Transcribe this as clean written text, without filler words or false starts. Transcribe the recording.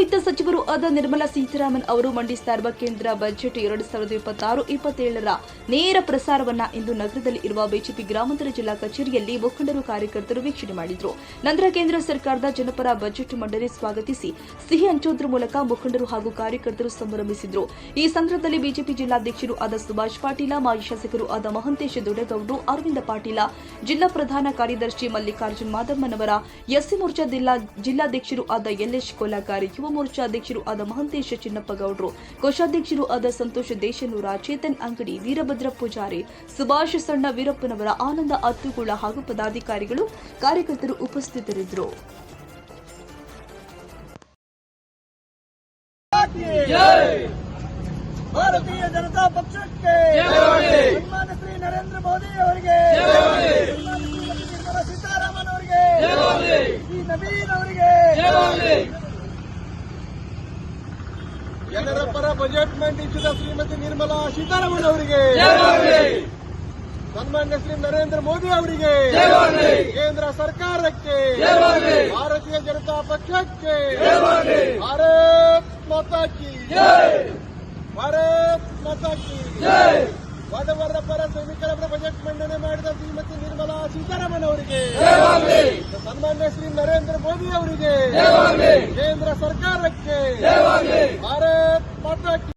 ವಿತ್ತ ಸಚಿವರು ಆದ ನಿರ್ಮಲಾ ಸೀತಾರಾಮನ್ ಅವರು ಮಂಡಿಸ್ತಾ ಇರುವ ಕೇಂದ್ರ ಬಜೆಟ್ 2026-27ರ ನೇರ ಪ್ರಸಾರವನ್ನ ಇಂದು ನಗರದಲ್ಲಿ ಇರುವ ಬಿಜೆಪಿ ಗ್ರಾಮಾಂತರ ಜಿಲ್ಲಾ ಕಚೇರಿಯಲ್ಲಿ ಮುಖಂಡರು ಕಾರ್ಯಕರ್ತರು ವೀಕ್ಷಣೆ ಮಾಡಿದರು. ನಂತರ ಕೇಂದ್ರ ಸರ್ಕಾರದ ಜನಪರ ಬಜೆಟ್ ಮಂಡನೆ ಸ್ವಾಗತಿಸಿ ಸಿಹಿ ಹಂಚುವುದರ ಮೂಲಕ ಮುಖಂಡರು ಹಾಗೂ ಕಾರ್ಯಕರ್ತರು ಸಂಭ್ರಮಿಸಿದರು. ಈ ಸಂದರ್ಭದಲ್ಲಿ ಬಿಜೆಪಿ ಜಿಲ್ಲಾಧ್ಯಕ್ಷರು ಆದ ಸುಭಾಷ್ ಪಾಟೀಲ, ಮಾಜಿ ಶಾಸಕರು ಆದ ಮಹಂತೇಶ ದೊಡ್ಡಗೌಡರು, ಅರವಿಂದ ಪಾಟೀಲ, ಜಿಲ್ಲಾ ಪ್ರಧಾನ ಕಾರ್ಯದರ್ಶಿ ಮಲ್ಲಿಕಾರ್ಜುನ್ ಮಾದಮ್ಮನವರ, ಎಸ್ಸಿ ಮೋರ್ಚಾ ಜಿಲ್ಲಾಧ್ಯಕ್ಷರು ಆದ ಯಲ್ಲೇಶ್ ಕೋಲಾಕಾರಿ, ಯುವ ಮೋರ್ಚಾ ಅಧ್ಯಕ್ಷರು ಆದ ಮಹಂತೇಶ ಚಿನ್ನಪ್ಪಗೌಡರು, ಕೋಶಾಧ್ಯಕ್ಷರು ಆದ ಸಂತೋಷ್ ದೇಶನೂರ, ಚೇತನ್ ಅಂಗಡಿ, ವೀರಭದ್ರ ಪೂಜಾರಿ, ಸುಭಾಷ್ ಸಣ್ಣ ವೀರಪ್ಪನವರ, ಆನಂದ ಅತ್ತುಗುಳ ಹಾಗೂ ಪದಾಧಿಕಾರಿಗಳು ಕಾರ್ಯಕರ್ತರು ಉಪಸ್ಥಿತರಿದ್ದರು. ಭಾರತೀಯ ಜನತಾ ಪಕ್ಷಕ್ಕೆ ಸನ್ಮಾನ್ಯ ಶ್ರೀ ನರೇಂದ್ರ ಮೋದಿ ಅವರಿಗೆ, ನಿರ್ಮಲಾ ಸೀತಾರಾಮನ್ ಅವರಿಗೆ, ಈ ನವೀನ್ ಅವರಿಗೆ, ಜನರ ಪರ ಬಜೆಟ್ ಮಂಡಿಸಿದ ಶ್ರೀಮತಿ ನಿರ್ಮಲಾ ಸೀತಾರಾಮನ್ ಅವರಿಗೆ, ಸನ್ಮಾನ್ಯ ಶ್ರೀ ನರೇಂದ್ರ ಮೋದಿ ಅವರಿಗೆ, ಕೇಂದ್ರ ಸರ್ಕಾರಕ್ಕೆ, ಭಾರತೀಯ ಜನತಾ ಪಕ್ಷಕ್ಕೆ, ಭಾರತ್ ಮಾತಾ ಕಿ ಭಾರತ್ ಮಾತಾ ಕಿ ಬಡವರ ಪರ ಸೈನಿಕರ ಪರ ಬಜೆಟ್ ಮಂಡನೆ ಮಾಡಿದ ಶ್ರೀಮತಿ ನಿರ್ಮಲಾ ಸೀತಾರಾಮನ್ ಅವರಿಗೆ, ಸನ್ಮಾನ್ಯ ಶ್ರೀ ನರೇಂದ್ರ ಮೋದಿ ಅವರಿಗೆ,